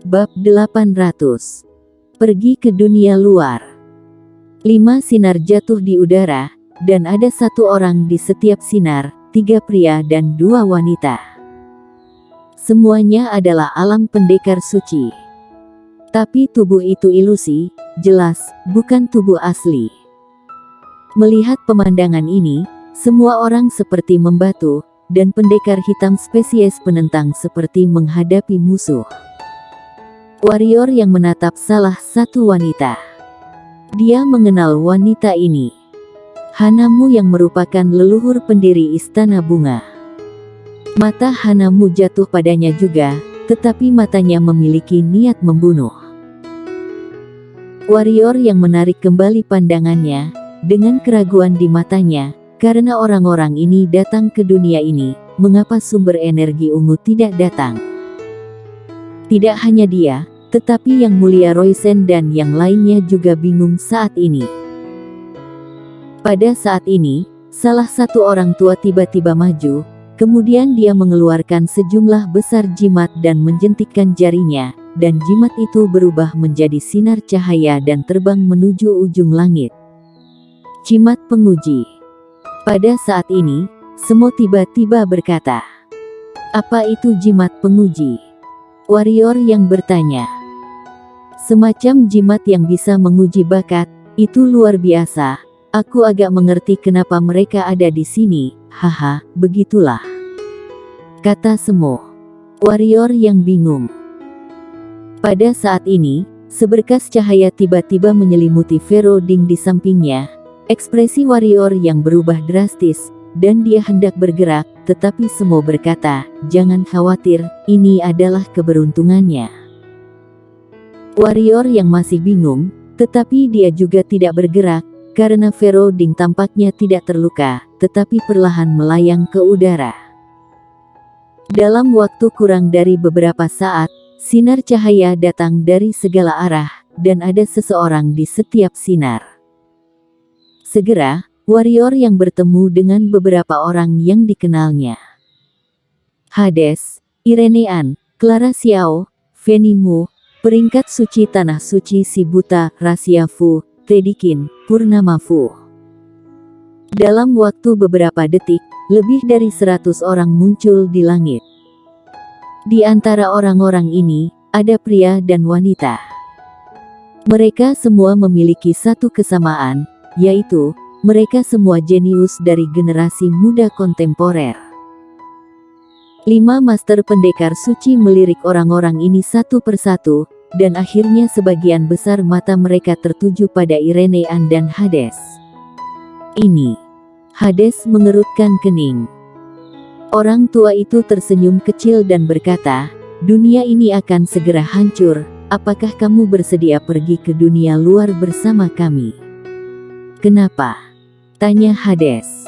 Bab 800. Pergi ke dunia luar. 5 sinar jatuh di udara, dan ada 1 orang di setiap sinar, 3 pria dan 2 wanita. Semuanya adalah alam pendekar suci. Tapi tubuh itu ilusi, jelas, bukan tubuh asli. Melihat pemandangan ini, semua orang seperti membatu, dan pendekar hitam spesies penentang seperti menghadapi musuh. Warrior yang menatap salah satu wanita. Dia mengenal wanita ini. Hanamu yang merupakan leluhur pendiri Istana Bunga. Mata Hanamu jatuh padanya juga, tetapi matanya memiliki niat membunuh. Warrior yang menarik kembali pandangannya, dengan keraguan di matanya, karena orang-orang ini datang ke dunia ini, mengapa sumber energi ungu tidak datang? Tidak hanya dia, tetapi Yang Mulia Roysen dan yang lainnya juga bingung saat ini. Pada saat ini, salah satu orang tua tiba-tiba maju, kemudian dia mengeluarkan sejumlah besar jimat dan menjentikkan jarinya, dan jimat itu berubah menjadi sinar cahaya dan terbang menuju ujung langit. Jimat penguji. Pada saat ini, Semo tiba-tiba berkata, "Apa itu jimat penguji?" Warrior yang bertanya. "Semacam jimat yang bisa menguji bakat, itu luar biasa. Aku agak mengerti kenapa mereka ada di sini, haha, begitulah," kata Semo. Warrior yang bingung. Pada saat ini, seberkas cahaya tiba-tiba menyelimuti Vero Ding di sampingnya. Ekspresi warrior yang berubah drastis, dan dia hendak bergerak, tetapi Semo berkata, "Jangan khawatir, ini adalah keberuntungannya." Warrior yang masih bingung, tetapi dia juga tidak bergerak, karena Vero Ding tampaknya tidak terluka, tetapi perlahan melayang ke udara. Dalam waktu kurang dari beberapa saat, sinar cahaya datang dari segala arah, dan ada seseorang di setiap sinar. Segera, warrior yang bertemu dengan beberapa orang yang dikenalnya. Hades, Irenean, Clara Xiao, Fanny Mu, peringkat suci tanah suci si buta, Rasia Fu, Tedikin, Purnama Fu. Dalam waktu beberapa detik, lebih dari 100 orang muncul di langit. Di antara orang-orang ini, ada pria dan wanita. Mereka semua memiliki satu kesamaan, yaitu, mereka semua jenius dari generasi muda kontemporer. 5 master pendekar suci melirik orang-orang ini satu persatu, dan akhirnya sebagian besar mata mereka tertuju pada Irenean dan Hades. Ini. Hades mengerutkan kening. Orang tua itu tersenyum kecil dan berkata, "Dunia ini akan segera hancur, apakah kamu bersedia pergi ke dunia luar bersama kami?" "Kenapa?" tanya Hades.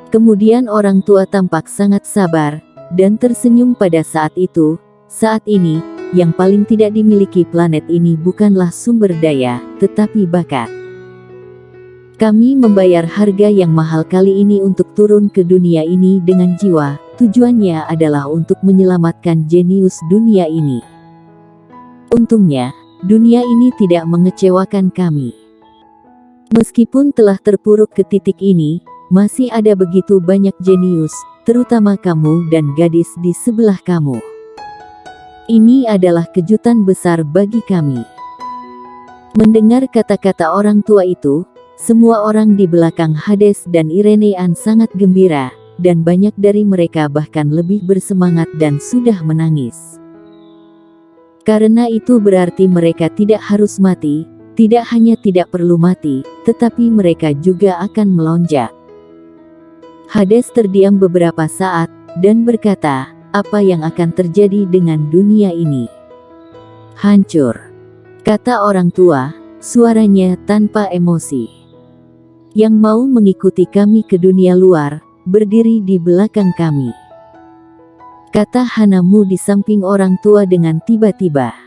Kemudian orang tua tampak sangat sabar, dan tersenyum pada saat itu. Saat ini, yang paling tidak dimiliki planet ini bukanlah sumber daya, tetapi bakat. Kami membayar harga yang mahal kali ini untuk turun ke dunia ini dengan jiwa, tujuannya adalah untuk menyelamatkan jenius dunia ini. Untungnya, dunia ini tidak mengecewakan kami. Meskipun telah terpuruk ke titik ini, masih ada begitu banyak jenius, terutama kamu dan gadis di sebelah kamu. Ini adalah kejutan besar bagi kami." Mendengar kata-kata orang tua itu, semua orang di belakang Hades dan Irenean sangat gembira, dan banyak dari mereka bahkan lebih bersemangat dan sudah menangis. Karena itu berarti mereka tidak harus mati. Tidak hanya tidak perlu mati, tetapi mereka juga akan melonjak. Hades terdiam beberapa saat, dan berkata, "Apa yang akan terjadi dengan dunia ini?" "Hancur," kata orang tua, suaranya tanpa emosi. "Yang mau mengikuti kami ke dunia luar, berdiri di belakang kami," kata Hanamu di samping orang tua dengan tiba-tiba.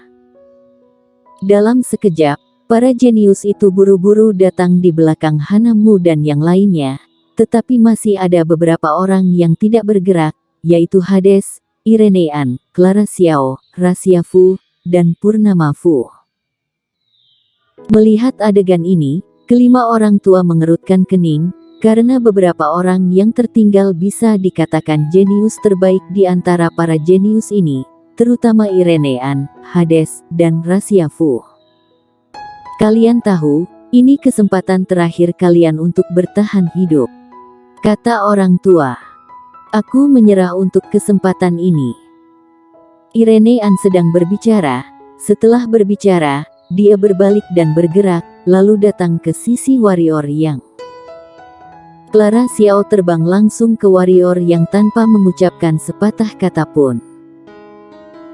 Dalam sekejap, para jenius itu buru-buru datang di belakang Hanamu dan yang lainnya, tetapi masih ada beberapa orang yang tidak bergerak, yaitu Hades, Irenean, Clara Xiao, Rasia Fu, dan Purnama Fu. Melihat adegan ini, kelima orang tua mengerutkan kening, karena beberapa orang yang tertinggal bisa dikatakan jenius terbaik di antara para jenius ini, terutama Irenean, Hades, dan Rasia Fu. Kalian tahu, ini kesempatan terakhir kalian untuk bertahan hidup, kata orang tua. Aku menyerah untuk kesempatan ini. Irenean sedang berbicara. Setelah berbicara, dia berbalik dan bergerak, lalu datang ke sisi warrior yang. Clara Xiao terbang langsung ke warrior yang tanpa mengucapkan sepatah kata pun.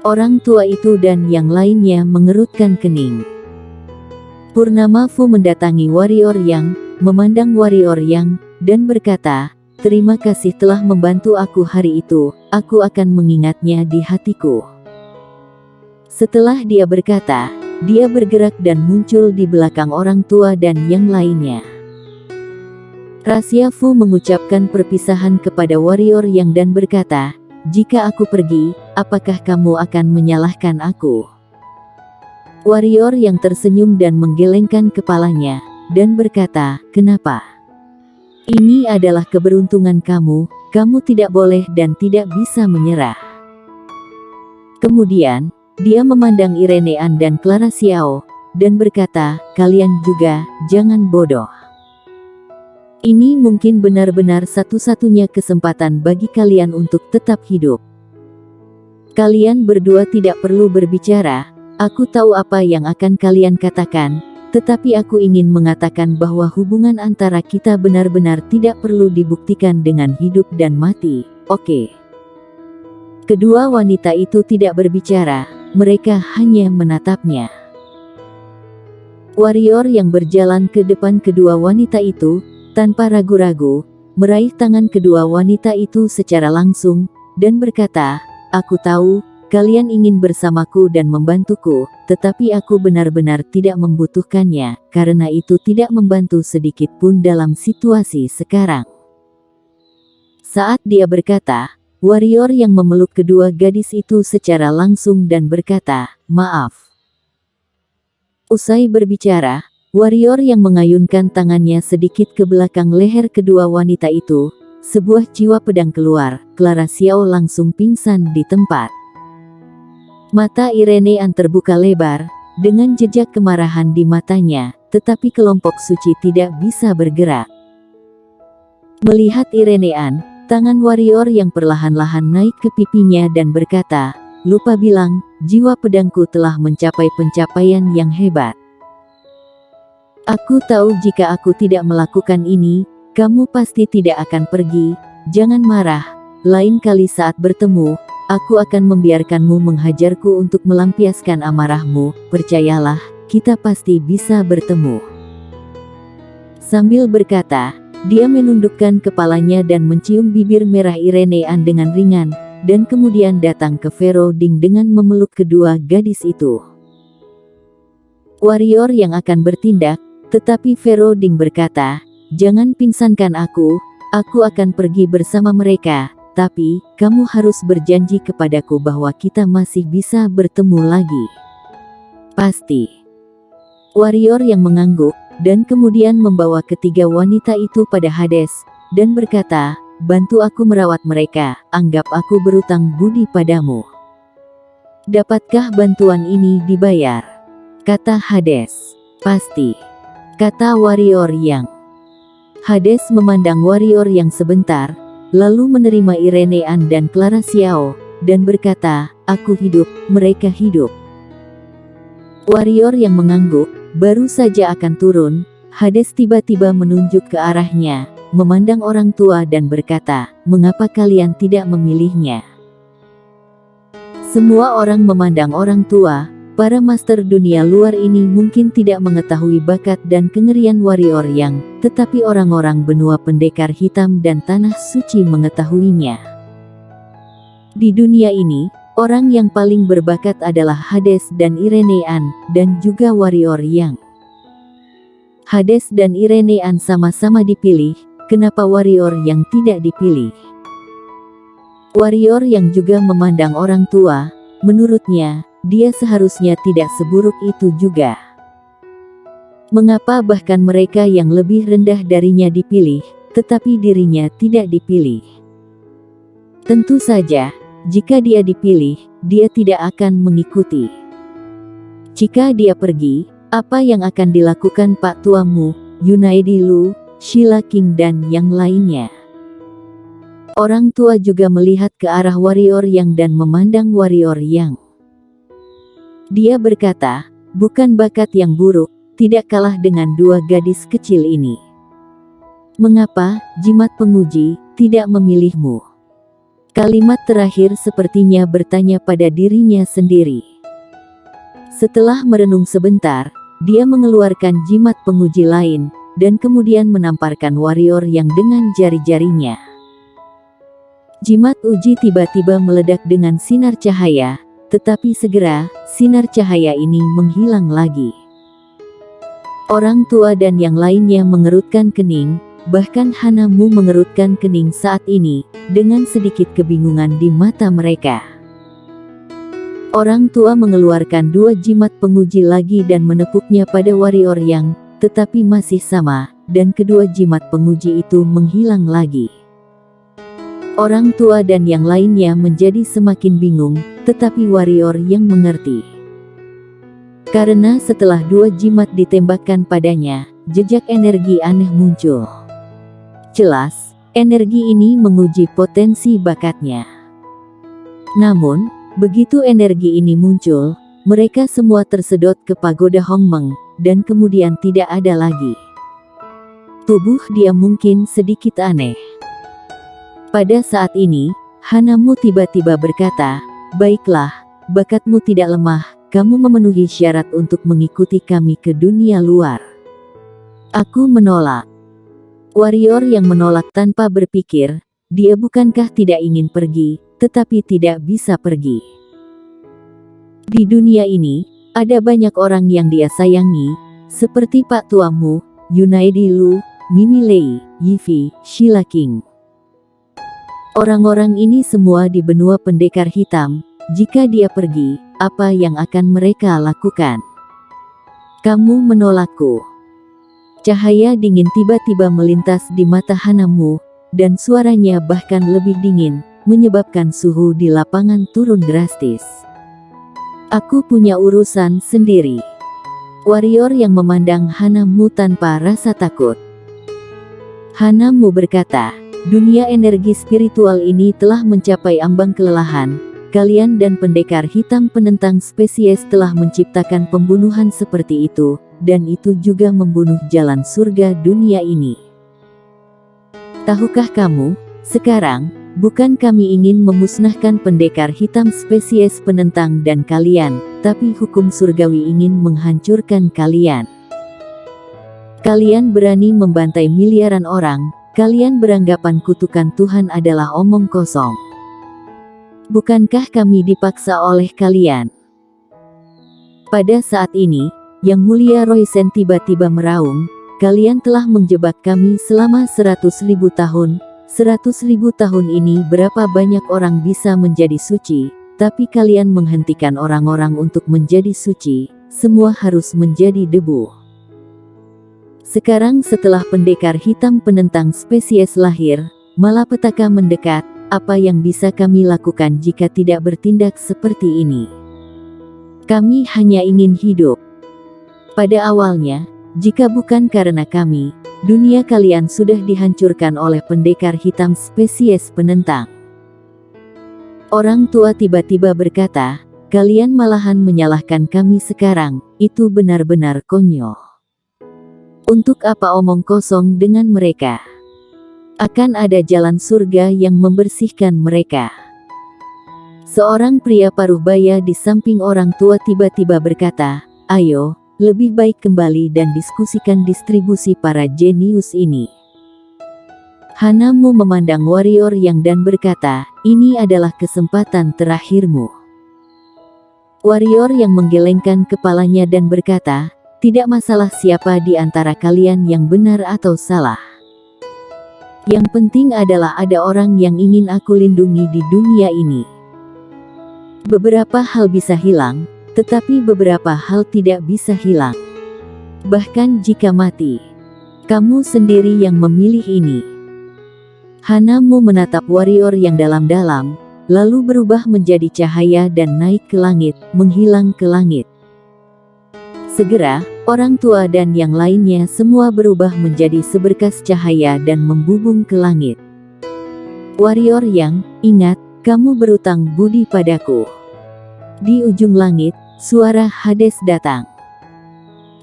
Orang tua itu dan yang lainnya mengerutkan kening. Purnama Fu mendatangi warrior yang, memandang warrior yang, dan berkata, "Terima kasih telah membantu aku hari itu, aku akan mengingatnya di hatiku." Setelah dia berkata, dia bergerak dan muncul di belakang orang tua dan yang lainnya. Rasia Fu mengucapkan perpisahan kepada warrior yang dan berkata, "Jika aku pergi, apakah kamu akan menyalahkan aku?" Warrior yang tersenyum dan menggelengkan kepalanya, dan berkata, "Kenapa? Ini adalah keberuntungan kamu, kamu tidak boleh dan tidak bisa menyerah." Kemudian, dia memandang Irenean dan Clara Xiao, dan berkata, "Kalian juga, jangan bodoh. Ini mungkin benar-benar satu-satunya kesempatan bagi kalian untuk tetap hidup. Kalian berdua tidak perlu berbicara, aku tahu apa yang akan kalian katakan, tetapi aku ingin mengatakan bahwa hubungan antara kita benar-benar tidak perlu dibuktikan dengan hidup dan mati, oke?" Kedua wanita itu tidak berbicara, mereka hanya menatapnya. Warrior yang berjalan ke depan kedua wanita itu, tanpa ragu-ragu, meraih tangan kedua wanita itu secara langsung, dan berkata, "Aku tahu, kalian ingin bersamaku dan membantuku, tetapi aku benar-benar tidak membutuhkannya, karena itu tidak membantu sedikit pun dalam situasi sekarang." Saat dia berkata, warrior yang memeluk kedua gadis itu secara langsung dan berkata, "Maaf." Usai berbicara, warrior yang mengayunkan tangannya sedikit ke belakang leher kedua wanita itu, sebuah jiwa pedang keluar, Clara Xiao langsung pingsan di tempat. Mata Irenean terbuka lebar, dengan jejak kemarahan di matanya, tetapi kelompok suci tidak bisa bergerak. Melihat Irenean, tangan warrior yang perlahan-lahan naik ke pipinya dan berkata, "Lupa bilang, jiwa pedangku telah mencapai pencapaian yang hebat. Aku tahu jika aku tidak melakukan ini, kamu pasti tidak akan pergi, jangan marah, lain kali saat bertemu, aku akan membiarkanmu menghajarku untuk melampiaskan amarahmu, percayalah, kita pasti bisa bertemu." Sambil berkata, dia menundukkan kepalanya dan mencium bibir merah Irenean dengan ringan, dan kemudian datang ke Fero Ding dengan memeluk kedua gadis itu. Warrior yang akan bertindak, tetapi Fero Ding berkata, "Jangan pingsankan aku akan pergi bersama mereka, tapi, kamu harus berjanji kepadaku bahwa kita masih bisa bertemu lagi." "Pasti." Warrior yang mengangguk, dan kemudian membawa ketiga wanita itu pada Hades, dan berkata, "Bantu aku merawat mereka, anggap aku berutang budi padamu." "Dapatkah bantuan ini dibayar?" kata Hades. "Pasti," kata warrior yang. Hades memandang warrior yang sebentar, lalu menerima Irenean dan Clara Xiao, dan berkata, "Aku hidup, mereka hidup." Warrior yang mengangguk, baru saja akan turun, Hades tiba-tiba menunjuk ke arahnya, memandang orang tua dan berkata, "Mengapa kalian tidak memilihnya?" Semua orang memandang orang tua. Para master dunia luar ini mungkin tidak mengetahui bakat dan kengerian warrior yang, tetapi orang-orang benua pendekar hitam dan tanah suci mengetahuinya. Di dunia ini, orang yang paling berbakat adalah Hades dan Irenean, dan juga warrior yang. Hades dan Irenean sama-sama dipilih, kenapa warrior yang tidak dipilih? Warrior yang juga memandang orang tua, menurutnya, dia seharusnya tidak seburuk itu juga. Mengapa bahkan mereka yang lebih rendah darinya dipilih, tetapi dirinya tidak dipilih? Tentu saja, jika dia dipilih, dia tidak akan mengikuti. Jika dia pergi, apa yang akan dilakukan Pak Tuamu, Yunaidi Lu, Sheila King dan yang lainnya? Orang tua juga melihat ke arah warrior yang dan memandang warrior yang. Dia berkata, bukan bakat yang buruk, tidak kalah dengan dua gadis kecil ini. Mengapa, jimat penguji, tidak memilihmu? Kalimat terakhir sepertinya bertanya pada dirinya sendiri. Setelah merenung sebentar, dia mengeluarkan jimat penguji lain, dan kemudian menamparkan warrior yang dengan jari-jarinya. Jimat uji tiba-tiba meledak dengan sinar cahaya, tetapi segera, sinar cahaya ini menghilang lagi. Orang tua dan yang lainnya mengerutkan kening, bahkan Hanamu mengerutkan kening saat ini, dengan sedikit kebingungan di mata mereka. Orang tua mengeluarkan dua jimat penguji lagi dan menepuknya pada warrior yang, tetapi masih sama, dan kedua jimat penguji itu menghilang lagi. Orang tua dan yang lainnya menjadi semakin bingung, tetapi warrior yang mengerti. Karena setelah dua jimat ditembakkan padanya, jejak energi aneh muncul. Jelas, energi ini menguji potensi bakatnya. Namun, begitu energi ini muncul, mereka semua tersedot ke pagoda Hongmeng, dan kemudian tidak ada lagi. Tubuh dia mungkin sedikit aneh. Pada saat ini, Hanamu tiba-tiba berkata, "Baiklah, bakatmu tidak lemah. Kamu memenuhi syarat untuk mengikuti kami ke dunia luar." Aku menolak. Warrior yang menolak tanpa berpikir, dia bukankah tidak ingin pergi, tetapi tidak bisa pergi. Di dunia ini, ada banyak orang yang dia sayangi, seperti Pak Tuamu, Yunaidi Lu, Mimi Lei, Yivi, Sheila King. Orang-orang ini semua di benua pendekar hitam. Jika dia pergi, apa yang akan mereka lakukan? Kamu menolakku. Cahaya dingin tiba-tiba melintas di mata Hanamu, dan suaranya bahkan lebih dingin, menyebabkan suhu di lapangan turun drastis. Aku punya urusan sendiri. Warrior yang memandang Hanamu tanpa rasa takut. Hanamu berkata, dunia energi spiritual ini telah mencapai ambang kelelahan. Kalian dan pendekar hitam penentang spesies telah menciptakan pembunuhan seperti itu, dan itu juga membunuh jalan surga dunia ini. Tahukah kamu, sekarang, bukan kami ingin memusnahkan pendekar hitam spesies penentang dan kalian, tapi hukum surgawi ingin menghancurkan kalian. Kalian berani membantai miliaran orang, kalian beranggapan kutukan Tuhan adalah omong kosong. Bukankah kami dipaksa oleh kalian? Pada saat ini, Yang Mulia Roisen tiba-tiba meraung, kalian telah menjebak kami selama 100.000 tahun. 100.000 tahun ini berapa banyak orang bisa menjadi suci, tapi kalian menghentikan orang-orang untuk menjadi suci, semua harus menjadi debu. Sekarang setelah pendekar hitam penentang spesies lahir, malapetaka mendekat. Apa yang bisa kami lakukan jika tidak bertindak seperti ini? Kami hanya ingin hidup. Pada awalnya, jika bukan karena kami, dunia kalian sudah dihancurkan oleh pendekar hitam spesies penentang. Orang tua tiba-tiba berkata, kalian malahan menyalahkan kami sekarang, itu benar-benar konyol. Untuk apa omong kosong dengan mereka? Akan ada jalan surga yang membersihkan mereka. Seorang pria paruh baya di samping orang tua tiba-tiba berkata, ayo, lebih baik kembali dan diskusikan distribusi para jenius ini. Hanamu memandang warrior yang dan berkata, ini adalah kesempatan terakhirmu. Warrior yang menggelengkan kepalanya dan berkata, tidak masalah siapa di antara kalian yang benar atau salah. Yang penting adalah ada orang yang ingin aku lindungi di dunia ini. Beberapa hal bisa hilang, Tetapi beberapa hal tidak bisa hilang. Bahkan jika mati, kamu sendiri yang memilih ini. Hanamu menatap warrior yang dalam-dalam, lalu berubah menjadi cahaya dan naik ke langit, menghilang ke langit. Segera, orang tua dan yang lainnya semua berubah menjadi seberkas cahaya dan membubung ke langit. Warrior yang, ingat, kamu berutang budi padaku. Di ujung langit, suara Hades datang.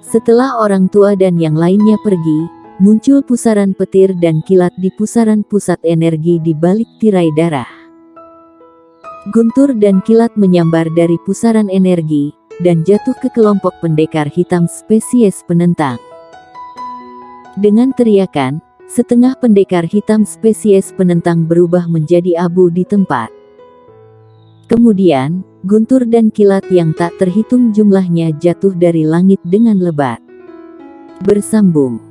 Setelah orang tua dan yang lainnya pergi, muncul pusaran petir dan kilat di pusaran pusat energi di balik tirai darah. Guntur dan kilat menyambar dari pusaran energi, dan jatuh ke kelompok pendekar hitam spesies penentang. Dengan teriakan, setengah pendekar hitam spesies penentang berubah menjadi abu di tempat. Kemudian, guntur dan kilat yang tak terhitung jumlahnya jatuh dari langit dengan lebat. Bersambung.